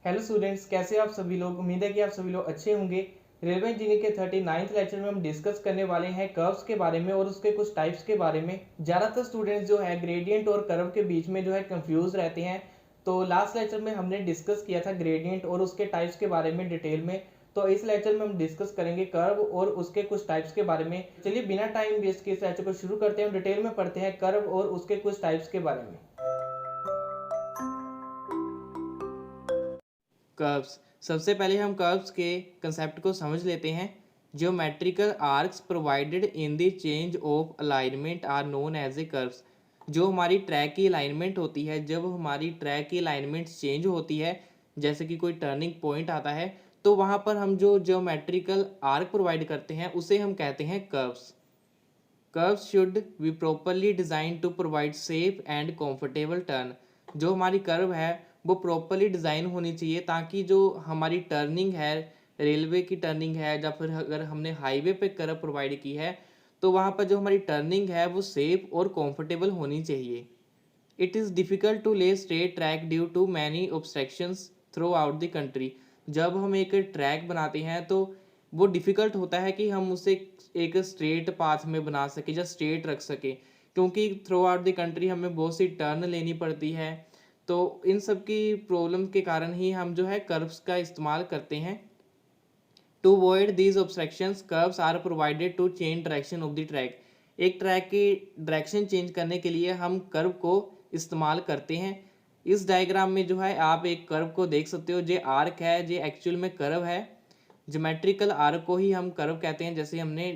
Hello students, कैसे आप सभी लोग। उम्मीद है कि आप सभी लोग अच्छे होंगे। रेलवे इंजीनियरिंग के 39th लेक्चर में हम डिस्कस करने वाले हैं कर्व्स के बारे में और उसके कुछ टाइप्स के बारे में। ज़्यादातर स्टूडेंट्स जो है ग्रेडियंट और कर्व के बीच में जो है कंफ्यूज रहते हैं। तो लास्ट लेक्चर में हमने डिस्कस किया था ग्रेडियंट और उसके टाइप्स के बारे में डिटेल में। तो इस लेक्चर में हम डिस्कस करेंगे कर्व और उसके कुछ टाइप्स के बारे में। चलिए बिना टाइम वेस्ट किए इस लेक्चर को शुरू करते हैं। डिटेल में पढ़ते हैं कर्व और उसके कुछ टाइप्स के बारे में। कर्व्स। सबसे पहले हम कर्व्स के कंसेप्ट को समझ लेते हैं। Geometrical arcs provided in the change of alignment are known as a curves. जो हमारी ट्रैक की अलाइनमेंट होती है, जब हमारी ट्रैक की अलाइनमेंट चेंज होती है, जैसे कि कोई टर्निंग पॉइंट आता है, तो वहाँ पर हम जो ज्योमेट्रिकल आर्क प्रोवाइड करते हैं उसे हम कहते हैं curves. Curves should be properly design to provide safe and comfortable turn. जो हमारी कर्व है वो प्रॉपरली डिज़ाइन होनी चाहिए ताकि जो हमारी टर्निंग है, रेलवे की टर्निंग है, या फिर अगर हमने हाईवे पे कर्व प्रोवाइड की है तो वहाँ पर जो हमारी टर्निंग है वो सेफ और कंफर्टेबल होनी चाहिए। It is difficult to lay straight track due to many obstructions throughout the country. जब हम एक ट्रैक बनाते हैं तो वो डिफ़िकल्ट होता है कि हम उसे एक स्ट्रेट पाथ में बना सकें या स्ट्रेट रख सकें, क्योंकि थ्रू आउट द कंट्री हमें बहुत सी टर्न लेनी पड़ती है। तो इन सब की प्रॉब्लम के कारण ही हम जो है कर्व्स का इस्तेमाल करते हैं। To avoid these obstructions curves are provided to change direction of the track. एक ट्रैक की डायरेक्शन चेंज करने के लिए हम कर्व को इस्तेमाल करते हैं। इस डायग्राम में जो है आप एक कर्व को देख सकते हो। ये आर्क है, ये एक्चुअल में कर्व है। ज्योमेट्रिकल आर्क को ही हम कर्व कहते हैं, जैसे हमने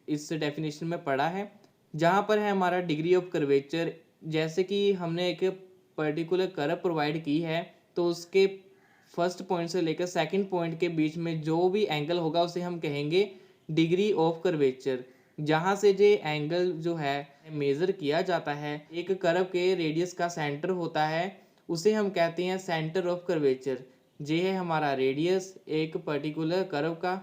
इस डेफिनेशन में पढ़ा है। जहाँ पर है हमारा डिग्री ऑफ कर्वेचर, जैसे कि हमने एक पर्टिकुलर कर्व प्रोवाइड की है तो उसके फर्स्ट पॉइंट से लेकर सेकंड पॉइंट के बीच में जो भी एंगल होगा उसे हम कहेंगे डिग्री ऑफ कर्वेचर। जहाँ से जो एंगल जो है मेज़र किया जाता है, एक कर्व के रेडियस का सेंटर होता है, उसे हम कहते हैं सेंटर ऑफ कर्वेचर। ये है हमारा रेडियस एक पर्टिकुलर कर्व का।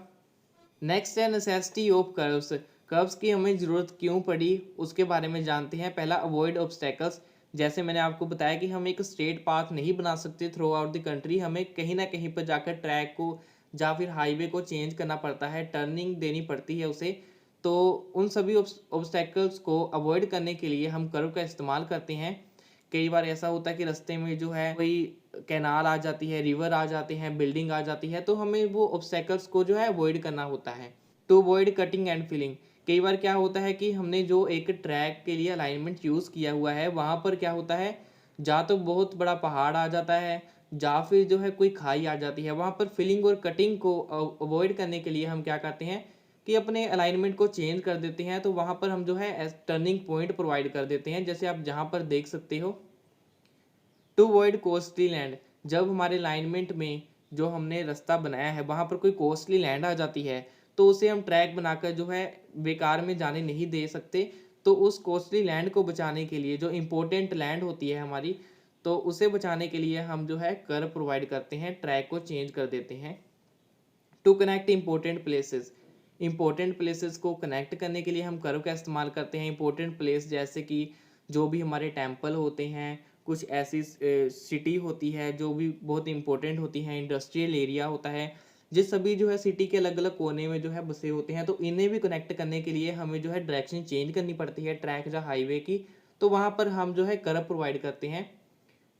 नेक्स्ट है नेसेसिटी ऑफ कर्व्स। कर्व्स की हमें ज़रूरत क्यों पड़ी उसके बारे में जानते हैं। पहला, अवॉइड ऑब्स्टेकल्स। जैसे मैंने आपको बताया कि हम एक स्ट्रेट पाथ नहीं बना सकते थ्रू आउट द कंट्री, हमें कहीं ना कहीं पर जाकर ट्रैक को या फिर हाईवे को चेंज करना पड़ता है, टर्निंग देनी पड़ती है उसे। तो उन सभी ऑब्स्टेकल्स को अवॉइड करने के लिए हम कर्व का इस्तेमाल करते हैं। कई बार ऐसा होता है कि रास्ते में जो है कोई कैनाल आ जाती है, रिवर आ जाते हैं, बिल्डिंग आ जाती है, तो हमें वो ऑब्स्टेकल्स को जो है अवॉइड करना होता है। To avoid cutting and filling. कई बार क्या होता है कि हमने जो एक ट्रैक के लिए अलाइनमेंट यूज़ किया हुआ है वहाँ पर क्या होता है, या तो बहुत बड़ा पहाड़ आ जाता है या फिर जो है कोई खाई आ जाती है। वहाँ पर फिलिंग और कटिंग को अवॉइड करने के लिए हम क्या करते हैं कि अपने अलाइनमेंट को चेंज कर देते हैं। तो वहाँ पर हम जो है टर्निंग पॉइंट प्रोवाइड कर देते हैं, जैसे आप जहाँ पर देख सकते हो। To avoid costly land. जब हमारे अलाइनमेंट में जो हमने रास्ता बनाया है वहाँ पर कोई कॉस्टली लैंड आ जाती है तो उसे हम ट्रैक बनाकर जो है बेकार में जाने नहीं दे सकते। तो उस कॉस्टली लैंड को बचाने के लिए, जो इम्पोर्टेंट लैंड होती है हमारी, तो उसे बचाने के लिए हम जो है कर्व प्रोवाइड करते हैं, ट्रैक को चेंज कर देते हैं। To connect important places. Important places को कनेक्ट करने के लिए हम कर्व का इस्तेमाल करते हैं। इम्पोर्टेंट प्लेस जैसे कि जो भी हमारे टेम्पल होते हैं, कुछ ऐसी सिटी होती है जो भी बहुत इंपॉर्टेंट होती हैं, इंडस्ट्रियल एरिया होता है, जिस सभी जो है सिटी के अलग अलग कोने में जो है बसे होते हैं, तो इन्हें भी कनेक्ट करने के लिए हमें जो है डायरेक्शन चेंज करनी पड़ती है ट्रैक या हाईवे की। तो वहाँ पर हम जो है कर्व प्रोवाइड करते हैं।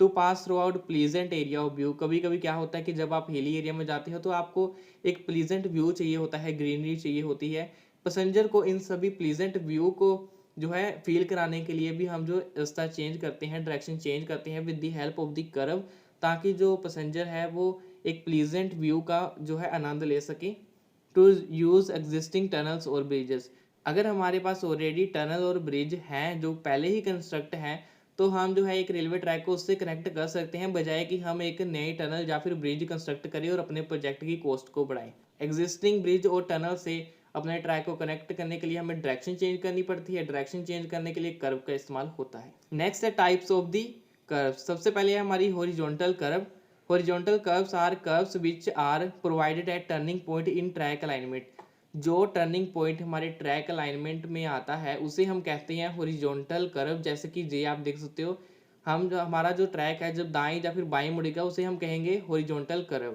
To pass throughout pleasant area of view. कभी कभी क्या होता है कि जब आप हिली एरिया में जाते हो तो आपको एक प्लीजेंट व्यू चाहिए होता है, ग्रीनरी चाहिए होती है। पैसेंजर को इन सभी प्लीजेंट व्यू को जो है फील कराने के लिए भी हम जो रास्ता चेंज करते हैं, डायरेक्शन चेंज करते हैं with the help of the curve, ताकि जो पैसेंजर है वो एक प्लीजेंट व्यू का जो है आनंद ले सके। टू यूज़ एग्जिस्टिंग टनल्स और ब्रिजेस। अगर हमारे पास ऑलरेडी टनल और ब्रिज हैं जो पहले ही कंस्ट्रक्ट हैं, तो हम जो है एक रेलवे ट्रैक को उससे कनेक्ट कर सकते हैं, बजाय कि हम एक नई टनल या फिर ब्रिज कंस्ट्रक्ट करें और अपने प्रोजेक्ट की कॉस्ट को बढ़ाएं। एग्जिस्टिंग ब्रिज और टनल से अपने ट्रैक को कनेक्ट करने के लिए हमें डायरेक्शन चेंज करनी पड़ती है। डायरेक्शन चेंज करने के लिए कर्व का इस्तेमाल होता है। नेक्स्ट है टाइप्स ऑफ दी कर्व। सबसे पहले है हमारी horizontal curve. Horizontal curves are curves which are provided at turning point in track alignment. जो टर्निंग पॉइंट हमारे ट्रैक अलाइनमेंट में आता है उसे हम कहते हैं हॉरिजॉन्टल कर्व। जैसे कि जे आप देख सकते हो, हम जो हमारा जो ट्रैक है जब दाएं या फिर बाएं मुड़ेगा उसे हम कहेंगे horizontal curve.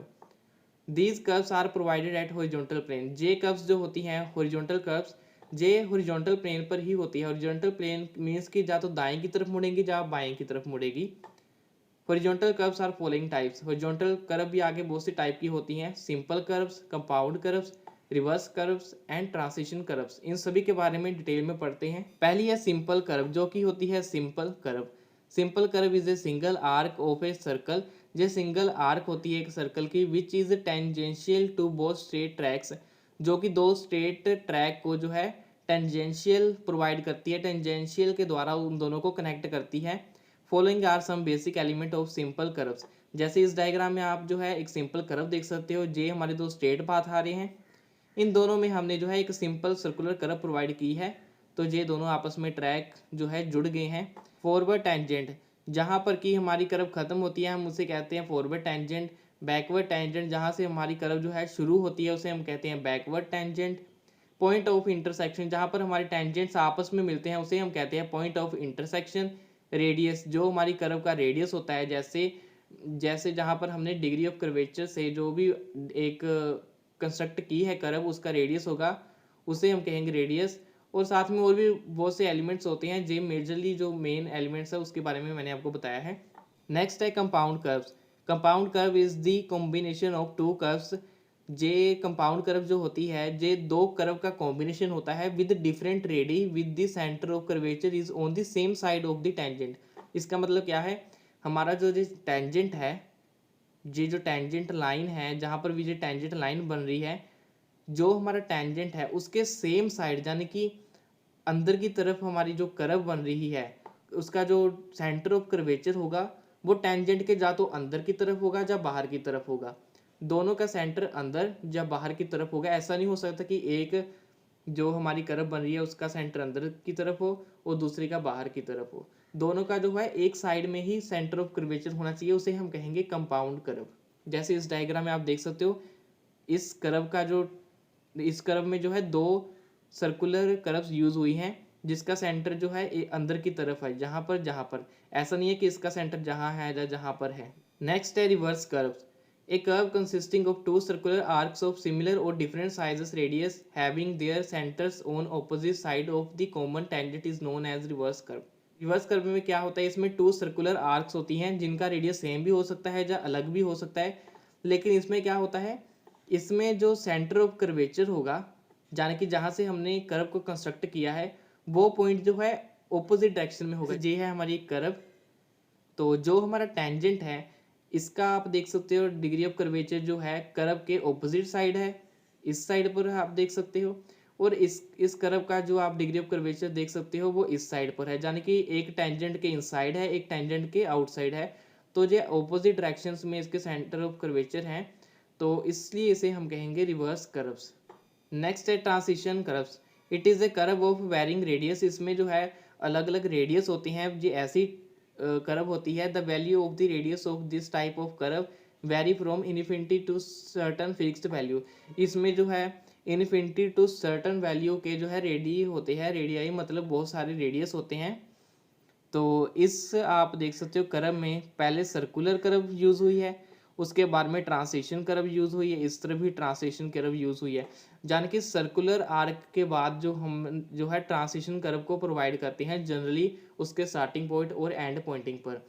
These curves are provided at horizontal plane. जे कर्व्स जो होती हैं हॉरिजॉन्टल कर्व्स, जे हॉरिजॉन्टल प्लेन पर ही होती है। हॉरिजॉन्टल प्लेन मीन्स कि या तो दाएं की तरफ मुड़ेंगी या बाएं की तरफ मुड़ेगी। Horizontal curves are following types. Horizontal curve भी आगे बहुत सी टाइप की होती हैं, simple curves, compound curves, reverse curves and transition curves. इन सभी के बारे में डिटेल में पढ़ते हैं। पहली है सिंपल कर्व, जो कि होती है simple curve. Simple curve is a single arc of a circle. ये सिंगल आर्क होती है एक सर्कल की, which is tangential to both straight tracks, जो कि दो स्ट्रेट ट्रैक को जो है टेंजेंशियल प्रोवाइड करती है, टेंजेंशियल के द्वारा उन दोनों को कनेक्ट करती है। Following are some basic element of simple curves. जैसे इस डायग्राम में आप जो है एक सिंपल कर्व देख सकते हो। जे हमारे दो स्ट्रेट पाथ आ रहे हैं, इन दोनों में हमने जो है एक सिंपल सर्कुलर कर्व प्रोवाइड की है, तो ये दोनों आपस में ट्रैक जो है जुड़ गए हैं। फॉरवर्ड टेंजेंट, जहाँ पर कि हमारी कर्व खत्म होती है हम उसे कहते हैं फॉरवर्ड टेंजेंट। बैकवर्ड टेंजेंट, जहाँ से हमारी कर्व जो है शुरू होती है उसे हम कहते हैं backward tangent. Point of intersection, जहाँ पर हमारे टेंजेंट्स आपस में मिलते हैं उसे हम कहते हैं पॉइंट ऑफ इंटरसेक्शन। रेडियस, जो हमारी कर्व का रेडियस होता है, जैसे जैसे जहाँ पर हमने डिग्री ऑफ कर्वेचर से जो भी एक कंस्ट्रक्ट की है कर्व, उसका रेडियस होगा, उसे हम कहेंगे रेडियस। और साथ में और भी बहुत से एलिमेंट्स होते हैं, जो मेजरली जो मेन एलिमेंट्स है उसके बारे में मैंने आपको बताया है। नेक्स्ट है compound curves. Compound curve is the combination of to curves. J compound curve जो होती है, जे दो कर्व का कॉम्बिनेशन होता है with different ready with the centre of curvature is on the same side of the tangent. इसका मतलब क्या है, हमारा जो टेंजेंट है, ये जो टेंजेंट लाइन है, जहाँ पर भी ये टेंजेंट लाइन बन रही है, जो हमारा टेंजेंट है उसके सेम साइड यानी कि अंदर की तरफ हमारी जो कर्व बन रही है, उसका जो सेंटर ऑफ कर्वेचर होगा वो टेंजेंट के या तो अंदर की तरफ होगा या बाहर की तरफ होगा। दोनों का सेंटर अंदर या बाहर की तरफ होगा। ऐसा नहीं हो सकता कि एक जो हमारी कर्व बन रही है उसका सेंटर अंदर की तरफ हो और दूसरी का बाहर की तरफ हो। दोनों का जो है एक साइड में ही सेंटर ऑफ कर्वेचर होना चाहिए, उसे हम कहेंगे कंपाउंड कर्व। जैसे इस डायग्राम में आप देख सकते हो, इस कर्व का जो इस कर्व में जो है दो सर्कुलर कर्व्स यूज हुई हैं, जिसका सेंटर जो है अंदर की तरफ है, जहाँ पर ऐसा नहीं है कि इसका सेंटर जहाँ है या जहाँ पर है। नेक्स्ट है reverse curves. A curve consisting of two circular arcs of similar or different sizes radius having their centers on opposite side of the common tangent is known as reverse curve. Reverse curve में क्या होता है, इसमें to circular arcs होती हैं जिनका radius same भी हो सकता है या अलग भी हो सकता है। लेकिन इसमें क्या होता है, इसमें जो सेंटर ऑफ कर्वेचर होगा, यानी कि जहाँ से हमने कर्व को कंस्ट्रक्ट किया है, वो पॉइंट जो है ऑपोजिट डायरेक्शन में होगा। ये है हमारी कर्व, तो जो हमारा टेंजेंट है इसका आप देख सकते हो डिग्री ऑफ कर्वेचर जो है कर्व के ऑपोजिट साइड है, इस साइड पर आप देख सकते हो। और इस कर्व का जो आप डिग्री ऑफ कर्वेचर देख सकते हो वो इस साइड पर है, यानी कि एक टेंजेंट के इनसाइड है, एक टेंजेंट के आउटसाइड है। तो ये ऑपोजिट डायरेक्शंस में इसके सेंटर ऑफ कर्वेचर हैं, तो इसलिए इसे हम कहेंगे रिवर्स कर्व्स। नेक्स्ट है transition curves. It is a curve of varying radius. इसमें जो है अलग अलग रेडियस होती हैं, ये ऐसी कर्व होती है। The value of the radius of this type of curve vary from infinity to certain fixed value. इसमें जो है इन्फिनिटी टू सर्टन वैल्यू के जो है रेडी होते हैं, रेडियाई मतलब बहुत सारे रेडियस होते हैं। तो इस आप देख सकते हो कर्व में पहले सर्कुलर कर्व यूज़ हुई है, उसके बाद में ट्रांजिशन कर्व यूज़ हुई है, इस तरफ भी ट्रांजिशन कर्व यूज़ हुई है। यानी कि सर्कुलर आर्क के बाद जो हम जो है ट्रांजिशन कर्व को प्रोवाइड करते हैं जनरली उसके स्टार्टिंग पॉइंट और एंड पॉइंटिंग पर।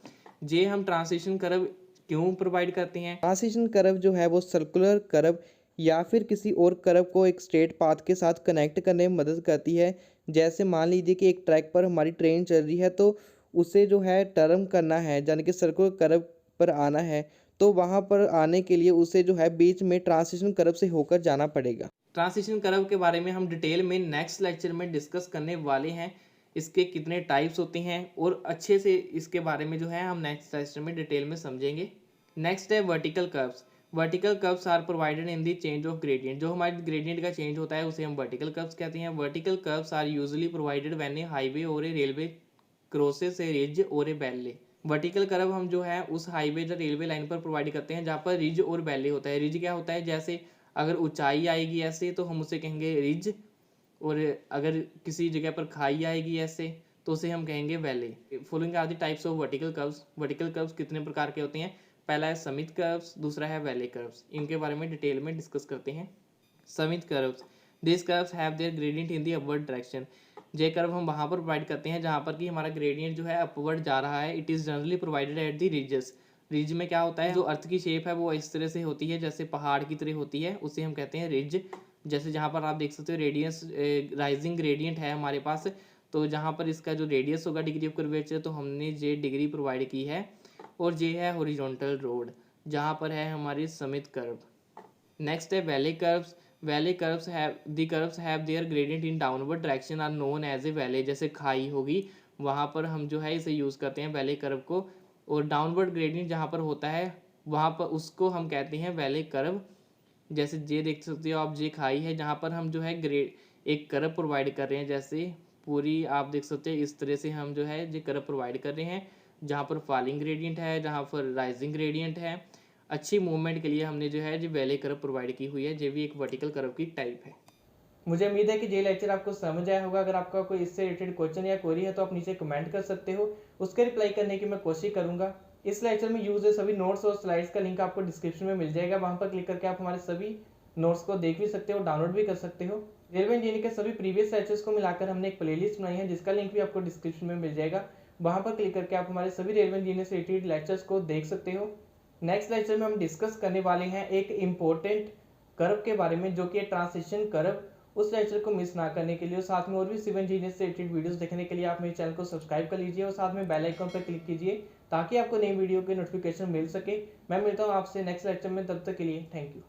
जे हम ट्रांजिशन कर्व क्यों प्रोवाइड करते हैं, ट्रांजिशन कर्व जो है वो सर्कुलर कर्व या फिर किसी और कर्व को एक स्ट्रेट पाथ के साथ कनेक्ट करने में मदद करती है। जैसे मान लीजिए कि एक ट्रैक पर हमारी ट्रेन चल रही है, तो उसे जो है टर्न करना है, यानी कि सर्कुलर कर्व पर आना है, तो वहाँ पर आने के लिए उसे जो है बीच में ट्रांजिशन कर्व से होकर जाना पड़ेगा। ट्रांजिशन कर्व के बारे में हम डिटेल में नेक्स्ट लेक्चर में डिस्कस करने वाले हैं। इसके कितने टाइप्स होते हैं और अच्छे से इसके बारे में जो है हम नेक्स्ट लेक्चर में डिटेल में समझेंगे। नेक्स्ट है vertical curves. Vertical curves are provided in the change of gradient. जो हमारे ग्रेडियंट का चेंज होता है उसे हम वर्टिकल कर्व्स कहते हैं। Vertical curves are usually provided when a highway or a railway crosses a ridge or a valley. Vertical curve हम जो है उस हाईवे या रेलवे लाइन पर प्रोवाइड करते हैं जहाँ पर रिज और वैली होता है। रिज क्या होता है, जैसे अगर ऊंचाई आएगी ऐसे तो हम उसे कहेंगे रिज, और अगर किसी जगह पर खाई आएगी ऐसे तो उसे हम कहेंगे valley. Following are the types of vertical curves. Vertical curves कितने प्रकार के होते हैं? पहला है समित कर्व्स, दूसरा है वैले कर्व्स। इनके बारे में डिटेल में डिस्कस करते हैं। Summit curves, this curves have their gradient in the upward direction. J curve हम वहाँ पर प्रोवाइड करते हैं जहाँ पर कि हमारा ग्रेडियंट जो है अपवर्ड जा रहा है। It is generally provided at the ridges. Ridge में क्या होता है, जो अर्थ की शेप है वो इस तरह से होती है जैसे पहाड़ की तरह होती है, उसे हम कहते हैं रिज। जैसे जहाँ पर आप देख सकते हो रेडियस राइजिंग ग्रेडियंट है हमारे पास, तो जहाँ पर इसका जो रेडियस होगा डिग्री ऑफ कर्वेचर, तो हमने जे डिग्री प्रोवाइड की है। और जे है हॉरिजॉन्टल रोड, जहाँ पर है हमारी समित कर्व। नेक्स्ट है valley curves. Valley curves have their gradient in downward direction are known as a valley. जैसे खाई होगी वहाँ पर हम जो है इसे यूज़ करते हैं वैले कर्व को, और डाउनवर्ड ग्रेडियंट जहाँ पर होता है वहाँ पर उसको हम कहते हैं वैले कर्व। जैसे जे देख सकते हो आप, जे खाई है जहाँ पर हम जो है एक कर्व प्रोवाइड कर रहे हैं। जैसे पूरी आप देख सकते हैं इस तरह से हम जो है ये कर्व प्रोवाइड कर रहे हैं, जहाँ पर फॉलिंग ग्रेडियंट है, जहाँ पर राइजिंग ग्रेडियंट है। अच्छी मूवमेंट के लिए हमने जो है जो वैले कर्व प्रोवाइड की हुई है, जो भी एक वर्टिकल कर्व की टाइप है। मुझे उम्मीद है कि ये लेक्चर आपको समझ आया होगा। अगर आपका कोई इससे रिलेटेड क्वेश्चन या क्वेरी है तो आप नीचे कमेंट कर सकते हो, उसके रिप्लाई करने की मैं कोशिश करूंगा। इस लेक्चर में यूज हुए सभी नोट्स और स्लाइड्स का लिंक आपको डिस्क्रिप्शन में मिल जाएगा, वहां पर क्लिक करके आप हमारे सभी नोट्स को देख भी सकते हो, डाउनलोड भी कर सकते हो। रेलवे इंजीनियरिंग के सभी प्रीवियस लेक्चर्स को मिलाकर हमने एक प्लेलिस्ट बनाई है, जिसका लिंक भी आपको डिस्क्रिप्शन में मिल जाएगा। वहां पर क्लिक करके आप हमारे सभी रेलवे इंजीनियरिंग से रिलेटेड लेक्चर्स को देख सकते हो। नेक्स्ट लेक्चर में हम डिस्कस करने वाले हैं एक इम्पोर्टेंट कर्व के बारे में, जो कि ट्रांसिशन कर्व। उस लेक्चर को मिस ना करने के लिए और साथ में और भी सिविल इंजीनियर से रिलेटेड वीडियोस देखने के लिए आप मेरे चैनल को सब्सक्राइब कर लीजिए और साथ में बेल आइकन पर क्लिक कीजिए, ताकि आपको नई वीडियो के नोटिफिकेशन मिल सके। मैं मिलता हूँ आपसे नेक्स्ट लेक्चर में, तब तक के लिए थैंक यू।